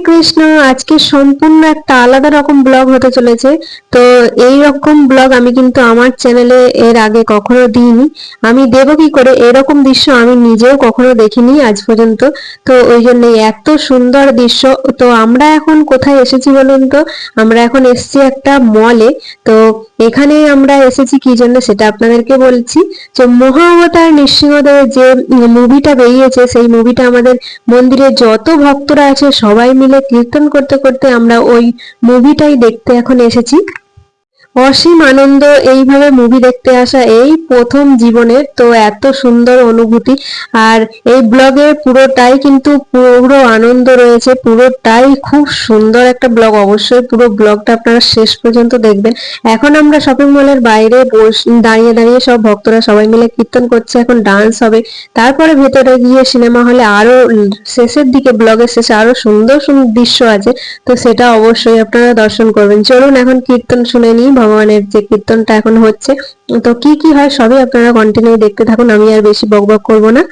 কৃষ্ণ। আজকে সম্পূর্ণ একটা আলাদা রকম ব্লগ হতে চলেছে। তো এই রকম ব্লগ আমি কিন্তু আমার চ্যানেলে এর আগে কখনো দিইনি। আমি দেবো কি করে, এরকম দৃশ্য আমি নিজেও কখনো দেখিনি আজ পর্যন্ত। তো ওই জন্যই এত সুন্দর দৃশ্য। তো আমরা এখন কোথায় এসেছি বলুন তো? আমরা এখন এসেছি একটা মলে। তো এখানে আমরা এসেছি কি জন্য সেটা আপনাদেরকে বলছি। যে মহাবতার নৃসিংহদেবের যে মুভিটা বেরিয়েছে, সেই মুভিটা আমাদের মন্দিরে যত ভক্তরা আছে সবাই মিলে কীর্তন করতে করতে আমরা ওই মুভিটাই দেখতে এখন এসেছি। অসীম আনন্দ এইভাবে মুভি দেখতে আসা এই প্রথম জীবনে। তো এত সুন্দর অনুভূতি। আর এই ব্লগে পুরোটাই কিন্তু পুরো আনন্দ রয়েছে, পুরোটাই খুব সুন্দর একটা ব্লগ। অবশ্যই পুরো ব্লগটা আপনারা শেষ পর্যন্ত দেখবেন। এখন আমরা শপিং মলের বাইরে দাঁড়িয়ে দাঁড়িয়ে সব ভক্তরা সবাই মিলে কীর্তন করছে, এখন ডান্স হবে। তারপরে ভেতরে গিয়ে সিনেমা হলে আরো শেষের দিকে, ব্লগের শেষে আরো সুন্দর সুন্দর দৃশ্য আছে। তো সেটা অবশ্যই আপনারা দর্শন করবেন। চলুন এখন কীর্তন শুনে নিই, ভগবানের যে কীর্তনটা এখন হচ্ছে। তো কি কি হয় সবই আপনারা কন্টিনিউ দেখতে থাকুন, আমি আর বেশি বকবক করবো না।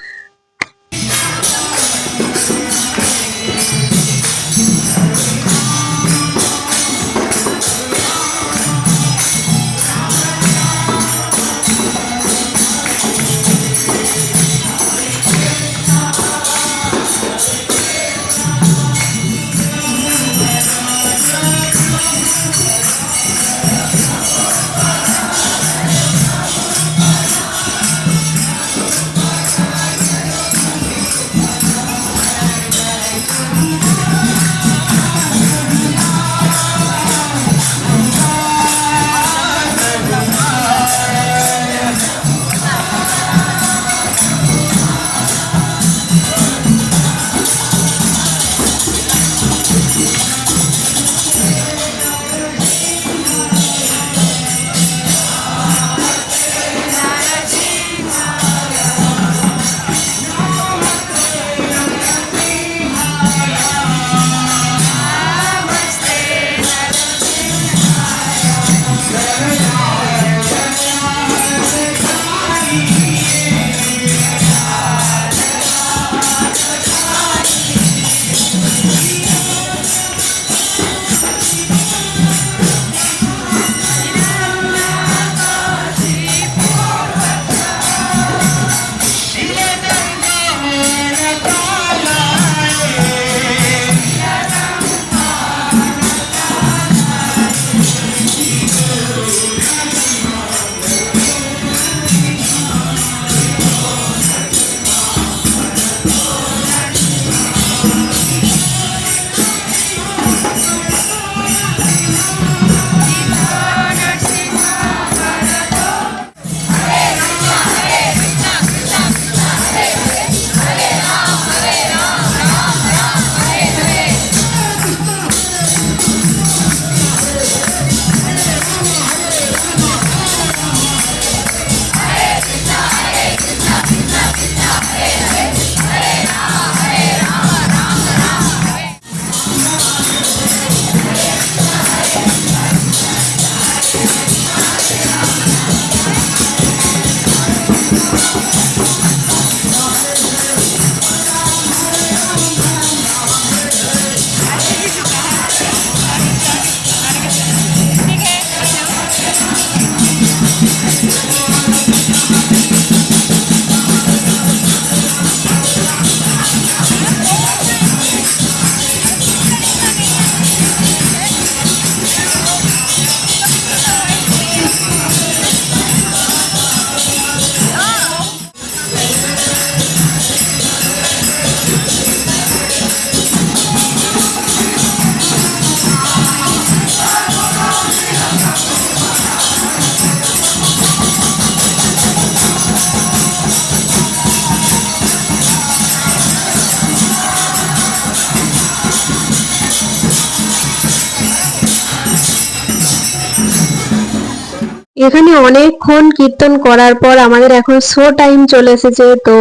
এখানে অনেকক্ষণ কীর্তন করার পর আমাদের এখন শো টাইম চলে এসেছে, তো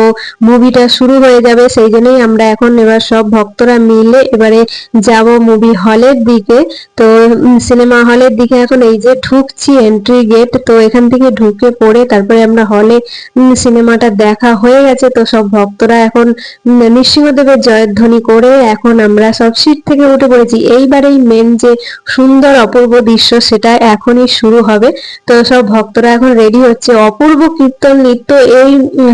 মুভিটা শুরু হয়ে যাবে। সেই জন্যই আমরা এখন এবার সব ভক্তরা মিলে এবারে যাব মুভি হলের দিকে। তো সিনেমা হলের দিকে এখন এই যে ঢুকছি, এন্ট্রি গেট, তো এখান থেকে ঢুকে পড়ে তারপরে আমরা হলে সিনেমাটা দেখা হয়ে গেছে। তো সব ভক্তরা এখন নৃসিংহদেবের জয়ধ্বনি করে এখন আমরা সব সিট থেকে উঠে পড়েছি। এইবারেই মেন যে সুন্দর অপূর্ব দৃশ্য সেটা এখনই শুরু হবে। তো সব ভক্তরা এখন রেডি হচ্ছে। অপূর্ব কীর্তন নৃত্য এই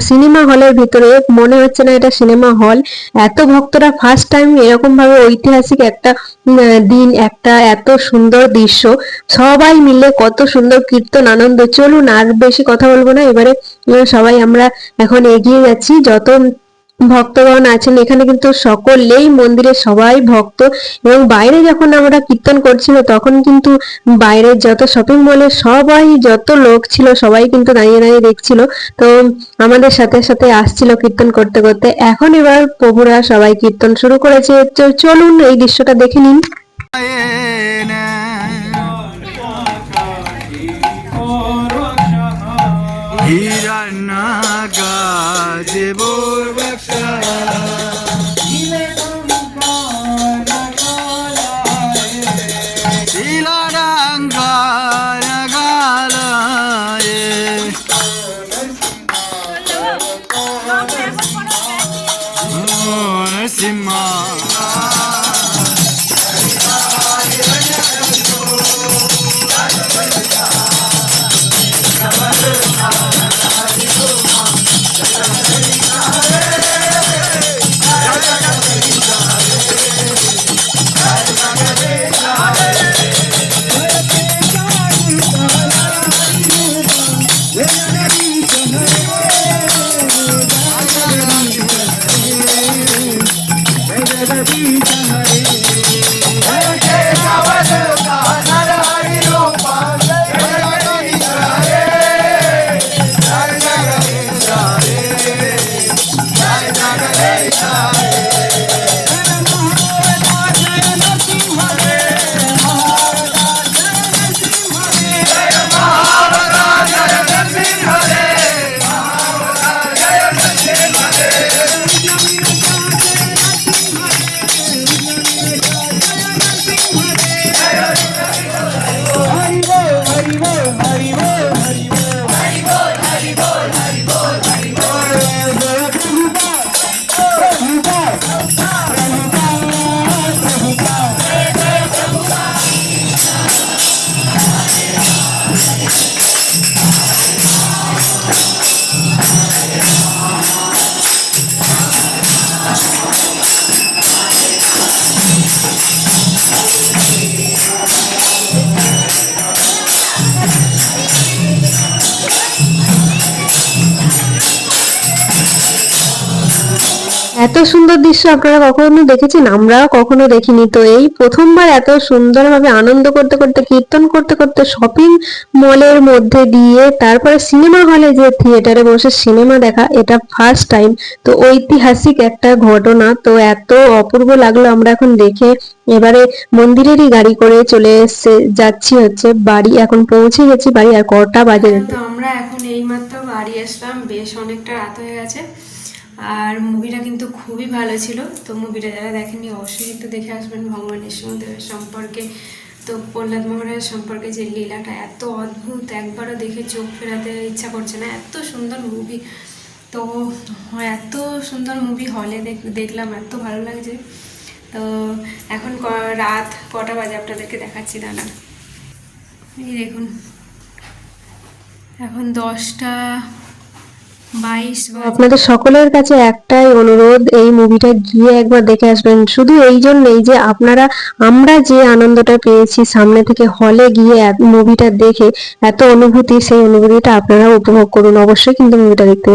সিনেমা হলের ভিতরে, মনে হচ্ছে না এটা সিনেমা হল। এত ভক্তরা ফার্স্ট টাইম এরকম ভাবে ঐতিহাসিক একটা দিন, একটা এত সুন্দর দৃশ্য, সবাই মিলে কত সুন্দর কীর্তন আনন্দ। চলুন আর বেশি কথা বলবো না, এবারে সবাই আমরা এখন এগিয়ে যাচ্ছি। যত ভক্তগণ আছেন এখানে কিন্তু সকলেই মন্দিরে সবাই ভক্ত, এবং বাইরে যখন আমরা কীর্তন করছিল তখন কিন্তু বাইরের যত শপিং মলে সবাই, যত লোক ছিল সবাই কিন্তু দাঁড়িয়ে দাঁড়িয়ে দেখছিল। তো আমাদের সাথে সাথে আসছিল কীর্তন করতে করতে। এখন এবার প্রভুরা সবাই কীর্তন শুরু করেছে, তো চলুন এই দৃশ্যটা দেখে নিন। এত সুন্দর দৃশ্য আপনারা কখনো দেখেছেন? আমরাও কখনো দেখিনি। তো এই প্রথমবার এত সুন্দরভাবে আনন্দ করতে করতে, কীর্তন করতে করতে, শপিং মলের মধ্যে দিয়ে তারপরে সিনেমা হলে যে থিয়েটারে বসে সিনেমা দেখা, এটা ফার্স্ট টাইম। তো ঐতিহাসিক একটা ঘটনা, তো এত অপূর্ব লাগলো। আমরা এখন দেখে এবারে মন্দিরেরই গাড়ি করে চলে এসে যাচ্ছি হচ্ছে বাড়ি। এখন পৌঁছে গেছি বাড়ি। আর কটা বাজে? তো আমরা এখন এইমাত্র বাড়ি আসলাম, বেশ অনেকটা রাত হয়ে গেছে। আর মুভিটা কিন্তু খুবই ভালো ছিল। তো মুভিটা যারা দেখেননি অবশ্যই কিন্তু দেখে আসবেন। ভগবান নৃসিংহদেবের সম্পর্কে, তো প্রহ্লাদ মহারাজ সম্পর্কে যে লীলাটা এত অদ্ভুত, একবারও দেখে চোখ ফেরাতে ইচ্ছা করছে না, এত সুন্দর মুভি। তো এত সুন্দর মুভি হলে দেখলাম, এত ভালো লাগছে। তো এখন রাত কটা বাজে আপনাদেরকে দেখাচ্ছি, দাঁড়া। এই দেখুন, এখন 10:22। আপনাদের সকলের কাছে একটাই অনুরোধ, এই মুভিটা গিয়ে একবার দেখে আসবেন। শুধু এই জন্যই যে আমরা যে আনন্দটা পেয়েছি সামনে থেকে হলে গিয়ে মুভিটা দেখে, এত অনুভূতি, সেই অনুভূতিটা আপনারা উপভোগ করুন। অবশ্যই কিন্তু মুভিটা দেখতে